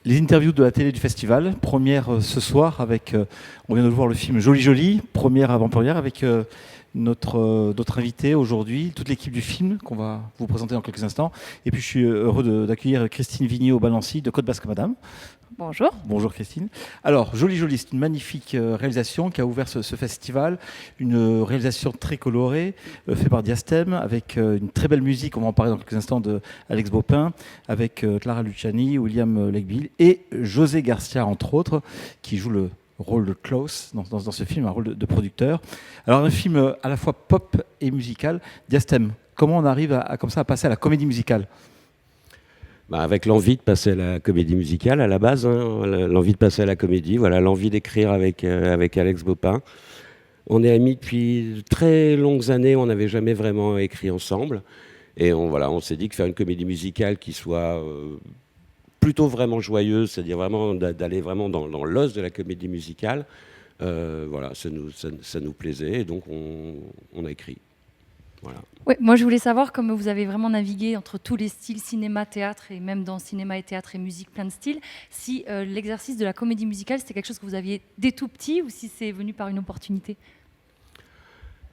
Les interviews de la télé du festival, première ce soir avec, on vient de voir le film Joli Joli, première avant-première avec notre invité aujourd'hui, toute l'équipe du film qu'on va vous présenter dans quelques instants. Et puis je suis heureux d'accueillir Christine Vignier au Balancy de Côte Basque Madame. Bonjour. Bonjour Christine. Alors, Joli Joli, c'est une magnifique réalisation qui a ouvert ce festival, une réalisation très colorée, faite par Diastème, avec une très belle musique, on va en parler dans quelques instants, de Alex Baupin, avec Clara Luciani, William Legbill et José Garcia, entre autres, qui joue le rôle de Klaus dans ce film, un rôle de producteur. Alors, un film à la fois pop et musical. Diastème, comment on arrive comme ça à passer à la comédie musicale ? Avec l'envie de passer à la comédie musicale à la base, hein, l'envie de passer à la comédie, voilà, l'envie d'écrire avec Alex Baupin. On est amis depuis de très longues années, on n'avait jamais vraiment écrit ensemble. Et on s'est dit que faire une comédie musicale qui soit plutôt vraiment joyeuse, c'est-à-dire vraiment d'aller vraiment dans l'os de la comédie musicale, ça nous plaisait et donc on a écrit. Voilà. Ouais, moi je voulais savoir, comme vous avez vraiment navigué entre tous les styles cinéma, théâtre et même dans cinéma et théâtre et musique, plein de styles, si l'exercice de la comédie musicale c'était quelque chose que vous aviez dès tout petit ou si c'est venu par une opportunité.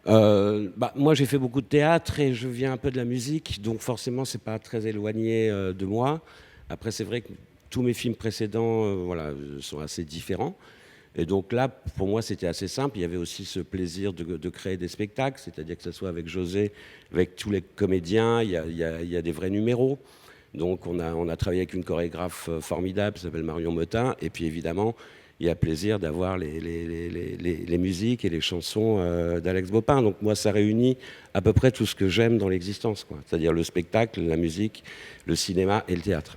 Moi j'ai fait beaucoup de théâtre et je viens un peu de la musique, donc forcément c'est pas très éloigné de moi. Après c'est vrai que tous mes films précédents sont assez différents. Et donc là, pour moi, c'était assez simple. Il y avait aussi ce plaisir de créer des spectacles, c'est-à-dire que ce soit avec José, avec tous les comédiens, il y a des vrais numéros. Donc on a travaillé avec une chorégraphe formidable qui s'appelle Marion Motin. Et puis évidemment, il y a plaisir d'avoir les musiques et les chansons d'Alex Baupin. Donc moi, ça réunit à peu près tout ce que j'aime dans l'existence, quoi. C'est-à-dire le spectacle, la musique, le cinéma et le théâtre.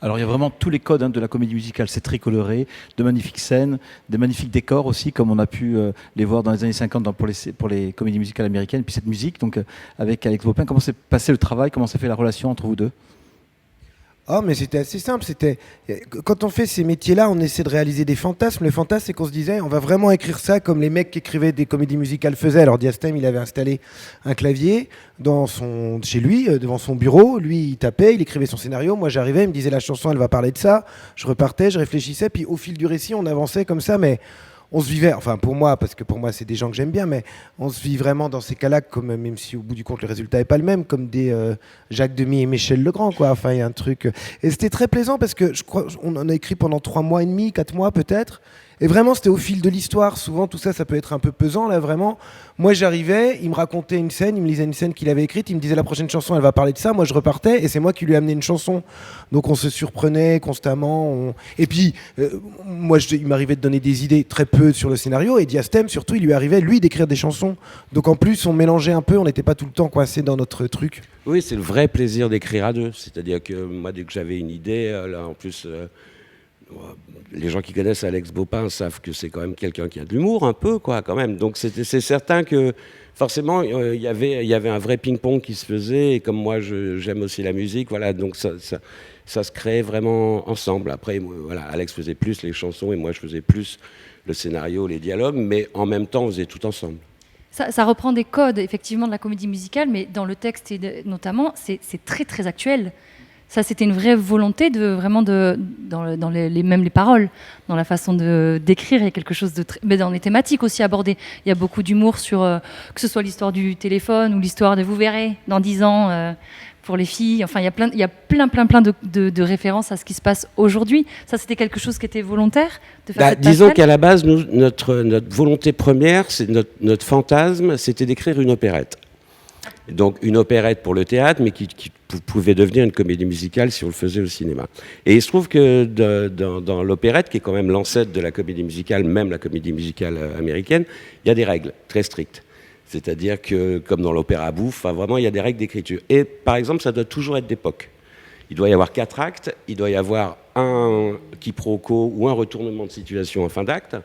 Alors il y a vraiment tous les codes de la comédie musicale, c'est très coloré, de magnifiques scènes, des magnifiques décors aussi, comme on a pu les voir dans les années 50 pour les comédies musicales américaines, puis cette musique, donc avec Alex Baupin, comment s'est passé le travail, comment s'est fait la relation entre vous deux ? Oh, mais c'était assez simple. Quand on fait ces métiers-là, on essaie de réaliser des fantasmes. Le fantasme, c'est qu'on se disait, on va vraiment écrire ça comme les mecs qui écrivaient des comédies musicales faisaient. Alors Diastème, il avait installé un clavier chez lui, devant son bureau. Lui, il tapait, il écrivait son scénario. Moi, j'arrivais, il me disait la chanson, elle va parler de ça. Je repartais, je réfléchissais, puis au fil du récit, on avançait comme ça, mais on se vivait, enfin pour moi, parce que pour moi c'est des gens que j'aime bien, mais on se vit vraiment dans ces cas-là, comme, même si au bout du compte le résultat n'est pas le même, comme des Jacques Demy et Michel Legrand, quoi. Enfin il y a un truc. Et c'était très plaisant parce que je crois on en a écrit pendant 3 mois et demi, 4 mois peut-être. Et vraiment, c'était au fil de l'histoire. Souvent, tout ça, ça peut être un peu pesant, là, vraiment. Moi, j'arrivais, il me racontait une scène, il me lisait une scène qu'il avait écrite, il me disait la prochaine chanson, elle va parler de ça. Moi, je repartais, et c'est moi qui lui ai amené une chanson. Donc, on se surprenait constamment. Et puis, moi, il m'arrivait de donner des idées très peu sur le scénario, et Diastème, surtout, il lui arrivait, lui, d'écrire des chansons. Donc, en plus, on mélangeait un peu, on n'était pas tout le temps coincé dans notre truc. Oui, c'est le vrai plaisir d'écrire à deux. C'est-à-dire que moi, dès que j'avais une idée, là, en plus... les gens qui connaissent Alex Baupin savent que c'est quand même quelqu'un qui a de l'humour un peu, quoi, quand même. Donc c'est certain que forcément il y avait un vrai ping-pong qui se faisait. Et comme moi j'aime aussi la musique, voilà, donc ça se créait vraiment ensemble. Après, voilà, Alex faisait plus les chansons et moi je faisais plus le scénario, les dialogues, mais en même temps on faisait tout ensemble. Ça reprend des codes effectivement de la comédie musicale, mais dans le texte et notamment, c'est très très actuel. Ça, c'était une vraie volonté dans même les paroles, dans la façon d'écrire, il y a quelque chose de très... Mais dans les thématiques aussi abordées. Il y a beaucoup d'humour sur, que ce soit l'histoire du téléphone ou l'histoire de vous verrez dans 10 ans pour les filles. Enfin, il y a plein de références à ce qui se passe aujourd'hui. Ça, c'était quelque chose qui était volontaire de faire cette disons passerelle. qu'à la base, notre volonté première, c'est notre fantasme, c'était d'écrire une opérette. Donc une opérette pour le théâtre, mais qui pouvait devenir une comédie musicale si on le faisait au cinéma. Et il se trouve que dans l'opérette, qui est quand même l'ancêtre de la comédie musicale, même la comédie musicale américaine, il y a des règles très strictes. C'est-à-dire que, comme dans l'opéra bouffe, vraiment, il y a des règles d'écriture. Et par exemple, ça doit toujours être d'époque. Il doit y avoir 4 actes, il doit y avoir un quiproquo ou un retournement de situation en fin d'acte,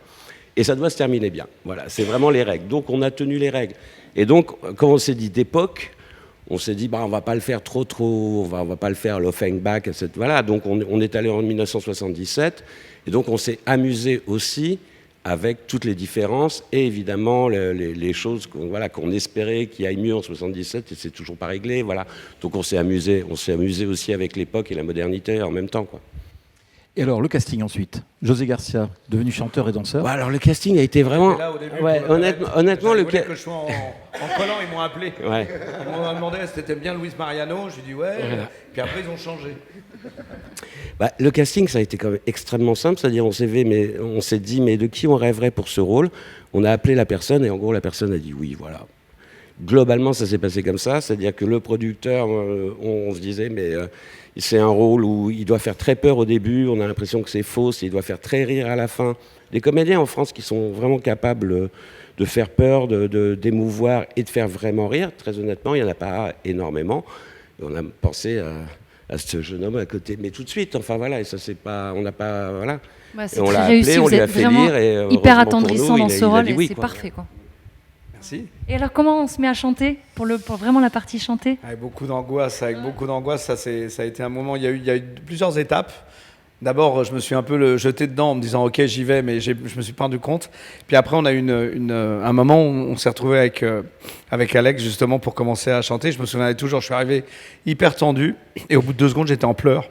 et ça doit se terminer bien. Voilà, c'est vraiment les règles. Donc on a tenu les règles. Et donc, quand on s'est dit d'époque, on s'est dit, on va pas le faire trop, on va pas le faire l'Offenbach, etc. Voilà, donc on est allé en 1977, et donc on s'est amusé aussi avec toutes les différences, et évidemment les choses qu'on espérait qu'il aille mieux en 77, et c'est toujours pas réglé, voilà. Donc on s'est amusé aussi avec l'époque et la modernité en même temps, quoi. Et alors, le casting ensuite. José Garcia, devenu chanteur et danseur. Bah, alors le casting a été vraiment... Et là, au début, Ouais, pour le honnêtement, le que je sois en collant, ils m'ont appelé. Ouais. Ils m'ont demandé si c'était bien Luis Mariano. J'ai dit ouais. Voilà. Puis après, ils ont changé. Bah, le casting, ça a été quand même extrêmement simple, c'est-à-dire on s'est dit, mais de qui on rêverait pour ce rôle? On a appelé la personne et en gros, la personne a dit oui, voilà. Globalement, ça s'est passé comme ça, c'est-à-dire que le producteur, on se disait, mais c'est un rôle où il doit faire très peur au début, on a l'impression que c'est faux, il doit faire très rire à la fin. Les comédiens en France qui sont vraiment capables de faire peur, d'émouvoir et de faire vraiment rire, très honnêtement, il n'y en a pas énormément. Et on a pensé à ce jeune homme à côté, mais tout de suite, enfin voilà, et ça c'est pas, on n'a pas, voilà. Bah, c'est Et on très l'a réussi, appelé, on vous lui a êtes fait vraiment lire et hyper heureusement pour attendrissant nous, dans ce il a rôle dit et oui, c'est quoi. parfait, quoi. Merci. Et alors, comment on se met à chanter pour vraiment la partie chantée? Avec beaucoup d'angoisse, ça a été un moment. Il y a eu plusieurs étapes. D'abord, je me suis un peu jeté dedans en me disant ok, j'y vais, mais je me suis pas rendu compte. Puis après, on a eu un moment où on s'est retrouvé avec Alex justement pour commencer à chanter. Je me souviens toujours, je suis arrivé hyper tendu et au bout de 2 secondes, j'étais en pleurs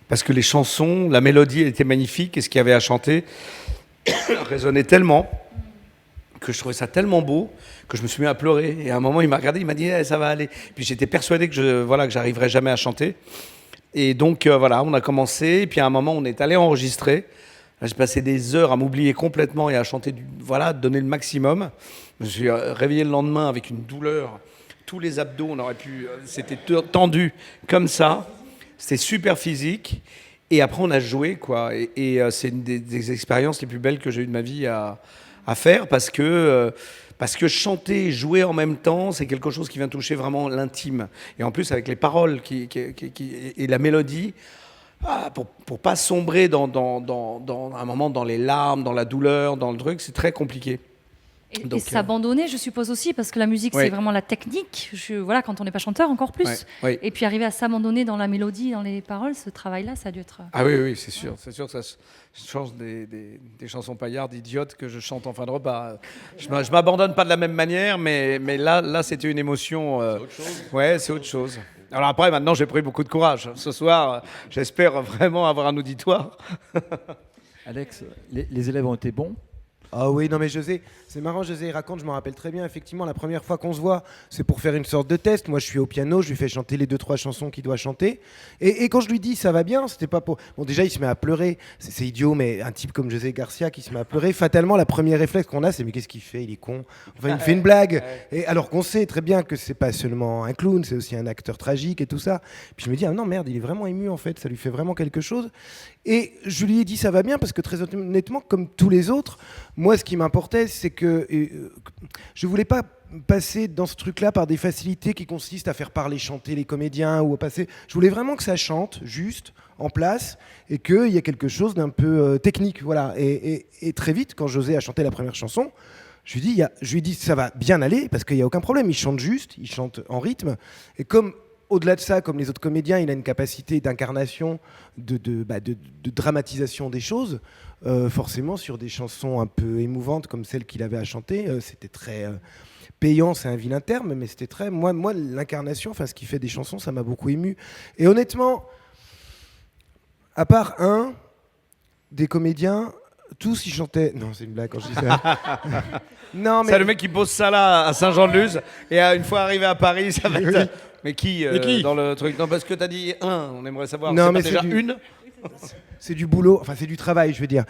parce que les chansons, la mélodie elle était magnifique et ce qu'il y avait à chanter résonnait tellement que je trouvais ça tellement beau que je me suis mis à pleurer. Et à un moment, il m'a regardé, il m'a dit ça va aller. Puis j'étais persuadé que j'arriverais jamais à chanter. Et donc voilà, on a commencé. Et puis à un moment, on est allé enregistrer. Là, j'ai passé des heures à m'oublier complètement et à chanter, donner le maximum. Je me suis réveillé le lendemain avec une douleur. Tous les abdos, c'était tendu comme ça. C'était super physique. Et après, on a joué, quoi. Et c'est une des expériences les plus belles que j'ai eues de ma vie à faire parce que chanter et jouer en même temps, c'est quelque chose qui vient toucher vraiment l'intime. Et en plus, avec les paroles et la mélodie, pour pas sombrer dans un moment dans les larmes, dans la douleur, dans le truc, c'est très compliqué. Et s'abandonner, je suppose aussi, parce que la musique, c'est vraiment la technique. Voilà, quand on n'est pas chanteur, encore plus. Ouais. Et puis arriver à s'abandonner dans la mélodie, dans les paroles, ce travail-là, ça a dû être... Ah oui, c'est sûr. C'est sûr que ça change des chansons paillardes idiotes que je chante en fin de repas. Je m'abandonne pas de la même manière, mais là, c'était une émotion. C'est autre chose. Ouais, c'est autre chose. Alors après, maintenant, j'ai pris beaucoup de courage. Ce soir, j'espère vraiment avoir un auditoire. Alex, les élèves ont été bons? Ah oui, non mais José, c'est marrant, José il raconte, je m'en rappelle très bien, effectivement, la première fois qu'on se voit, c'est pour faire une sorte de test. Moi, je suis au piano, je lui fais chanter les 2-3 chansons qu'il doit chanter. Et quand je lui dis ça va bien, c'était pas pour... Bon, déjà, il se met à pleurer, c'est idiot, mais un type comme José Garcia qui se met à pleurer, fatalement, la première réflexe qu'on a, c'est mais qu'est-ce qu'il fait? Il est con. Enfin, il me fait une blague. Et alors qu'on sait très bien que c'est pas seulement un clown, c'est aussi un acteur tragique et tout ça. Puis je me dis, ah non, merde, il est vraiment ému en fait, ça lui fait vraiment quelque chose. Et je lui ai dit ça va bien parce que très honnêtement, comme tous les autres, moi ce qui m'importait c'est que je voulais pas passer dans ce truc-là par des facilités qui consistent à faire parler, chanter les comédiens ou à passer. Je voulais vraiment que ça chante juste en place et qu'il y ait quelque chose d'un peu technique, voilà. Et très vite, quand José a chanté la première chanson, je lui ai dit ça va bien aller parce qu'il y a aucun problème. Il chante juste, il chante en rythme et comme au-delà de ça, comme les autres comédiens, il a une capacité d'incarnation, de dramatisation des choses. Forcément, sur des chansons un peu émouvantes comme celle qu'il avait à chanter, c'était très payant, c'est un vilain terme, mais c'était très... Moi, l'incarnation, enfin, ce qui fait des chansons, ça m'a beaucoup ému. Et honnêtement, à part un des comédiens, tous ils chantaient... Non, c'est une blague quand je dis ça. Non, mais... C'est le mec qui pose ça là à Saint-Jean-de-Luz et une fois arrivé à Paris, ça va être... Mais qui dans le truc? Non, parce que t'as dit un, on aimerait savoir. Non, c'est mais pas déjà une. C'est du boulot, enfin c'est du travail, je veux dire.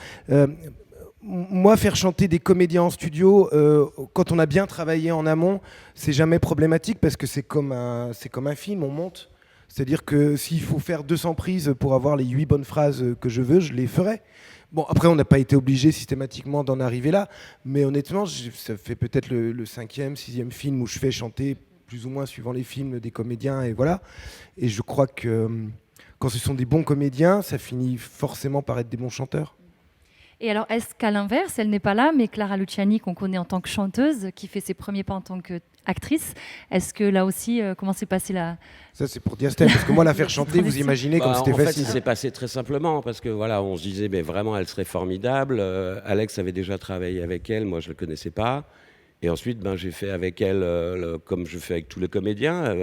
Moi, faire chanter des comédiens en studio, quand on a bien travaillé en amont, c'est jamais problématique parce que c'est comme un film, on monte. C'est-à-dire que s'il faut faire 200 prises pour avoir les 8 bonnes phrases que je veux, je les ferai. Bon, après, on n'a pas été obligé systématiquement d'en arriver là, mais honnêtement, ça fait peut-être le 5e, 6e film où je fais chanter plus ou moins suivant les films des comédiens, et voilà. Et je crois que quand ce sont des bons comédiens, ça finit forcément par être des bons chanteurs. Et alors, est-ce qu'à l'inverse, elle n'est pas là, mais Clara Luciani, qu'on connaît en tant que chanteuse, qui fait ses premiers pas en tant qu'actrice, est-ce que là aussi, comment s'est passé la... Ça, c'est pour Diastème, parce que moi, la faire chanter, vous imaginez comme c'était facile. En fait, ça s'est passé très simplement, parce que voilà, on se disait, mais vraiment, elle serait formidable. Alex avait déjà travaillé avec elle, moi, je ne le connaissais pas. Et ensuite, j'ai fait avec elle, comme je fais avec tous les comédiens,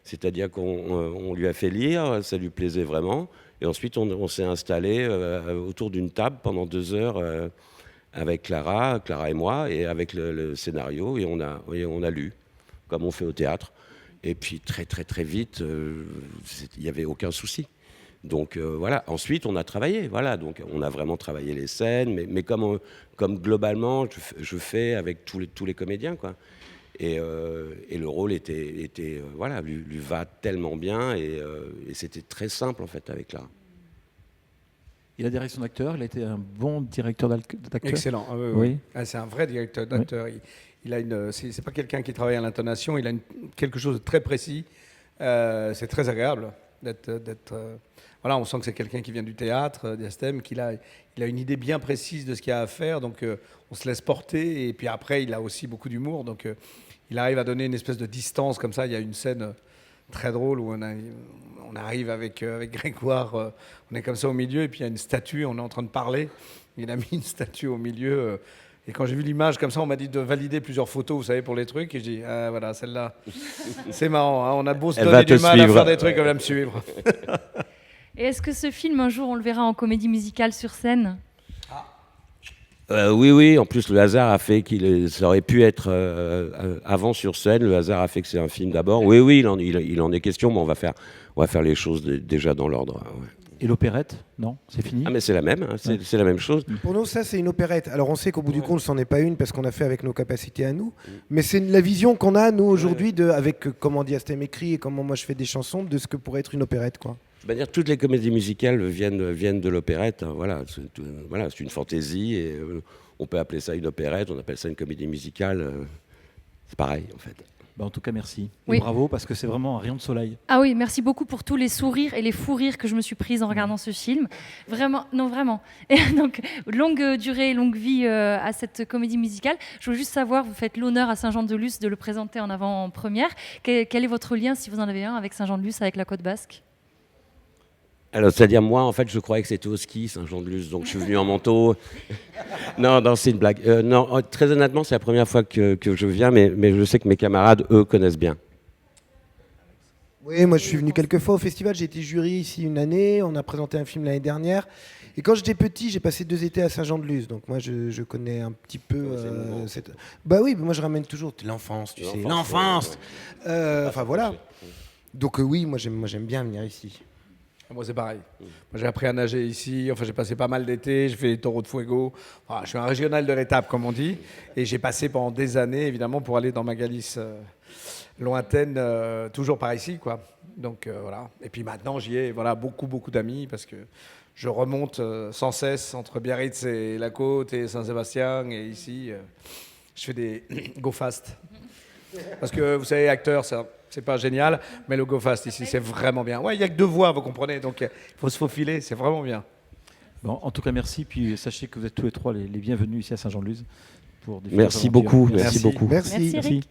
c'est-à-dire qu'on lui a fait lire, ça lui plaisait vraiment. Et ensuite, on s'est installé autour d'une table pendant 2 heures avec Clara et moi, et avec le scénario, et on a lu, comme on fait au théâtre. Et puis très très très vite, il n'y avait aucun souci. Donc voilà. Ensuite, on a travaillé. Voilà. Donc on a vraiment travaillé les scènes, mais comme globalement, je fais avec tous les comédiens, quoi. Et le rôle voilà, lui va tellement bien, et c'était très simple en fait avec Clara. Et la direction d'acteur, il a été un bon directeur d'acteur. Excellent. Ah, oui, oui. Oui. Ah, c'est un vrai directeur d'acteur. Il a c'est pas quelqu'un qui travaille à l'intonation. Il a quelque chose de très précis. C'est très agréable d'être. Voilà, on sent que c'est quelqu'un qui vient du théâtre, Diastème, il a une idée bien précise de ce qu'il y a à faire. Donc, on se laisse porter. Et puis après, il a aussi beaucoup d'humour. Donc, il arrive à donner une espèce de distance comme ça. Il y a une scène très drôle où on arrive avec Grégoire, on est comme ça au milieu, et puis il y a une statue, on est en train de parler. Il a mis une statue au milieu. Et quand j'ai vu l'image comme ça, on m'a dit de valider plusieurs photos, vous savez, pour les trucs. Et je dis, ah voilà, celle-là, c'est marrant. Hein, on a beau se donner du mal à faire des trucs, elle va me suivre. Et est-ce que ce film, un jour, on le verra en comédie musicale sur scène ? Oui. En plus, le hasard a fait ça aurait pu être avant sur scène. Le hasard a fait que c'est un film d'abord. Oui, il en est question, mais on va faire les choses déjà dans l'ordre. Ouais. Et l'opérette, non, c'est fini. Ah, mais c'est la même, hein, c'est la même chose. Pour nous, ça, c'est une opérette. Alors, on sait qu'au bout du compte, c'en est pas une parce qu'on a fait avec nos capacités à nous. Mais c'est la vision qu'on a, nous, aujourd'hui, avec comment Diastème écrit et comment moi je fais des chansons, de ce que pourrait être une opérette, quoi. Je veux dire, toutes les comédies musicales viennent de l'opérette. Hein, voilà, c'est une fantaisie. Et on peut appeler ça une opérette, on appelle ça une comédie musicale. C'est pareil, en fait. En tout cas, merci. Oui. Et bravo, parce que c'est vraiment un rayon de soleil. Ah oui, merci beaucoup pour tous les sourires et les fous rires que je me suis prise en regardant ce film. Vraiment, non, vraiment. Et donc, longue durée, longue vie à cette comédie musicale. Je veux juste savoir, vous faites l'honneur à Saint-Jean-de-Luz de le présenter en avant-première. Quel est votre lien, si vous en avez un, avec Saint-Jean-de-Luz, avec la Côte Basque ? Alors, c'est-à-dire, moi, en fait, je croyais que c'était au ski, Saint-Jean-de-Luz, donc je suis venu en manteau. Non, c'est une blague. Non, très honnêtement, c'est la première fois que je viens, mais je sais que mes camarades, eux, connaissent bien. Oui, moi je suis venu quelques fois au festival, j'ai été jury ici une année, on a présenté un film l'année dernière. Et quand j'étais petit, j'ai passé 2 étés à Saint-Jean-de-Luz, donc moi je connais un petit peu cette... Bah oui, moi je ramène toujours l'enfance, tu sais, l'enfance. Enfin voilà. Donc oui, moi j'aime bien venir ici. Moi, c'est pareil. Moi, j'ai appris à nager ici. Enfin, j'ai passé pas mal d'été. J'ai fait les taureaux de Fuego. Enfin, je suis un régional de l'étape, comme on dit. Et j'ai passé pendant des années, évidemment, pour aller dans ma Galice lointaine, toujours par ici, quoi. Donc, voilà. Et puis maintenant, j'y ai beaucoup d'amis parce que je remonte sans cesse entre Biarritz et la côte et Saint-Sébastien. Et ici, je fais des go fast. Parce que, vous savez, acteur, c'est pas génial, mais le Go Fast ici, c'est vraiment bien. Ouais, il n'y a que 2 voix, vous comprenez, donc il faut se faufiler, c'est vraiment bien. Bon, en tout cas, merci. Puis sachez que vous êtes tous les 3 les bienvenus ici à Saint-Jean-de-Luz. Merci beaucoup. Merci. Merci Eric.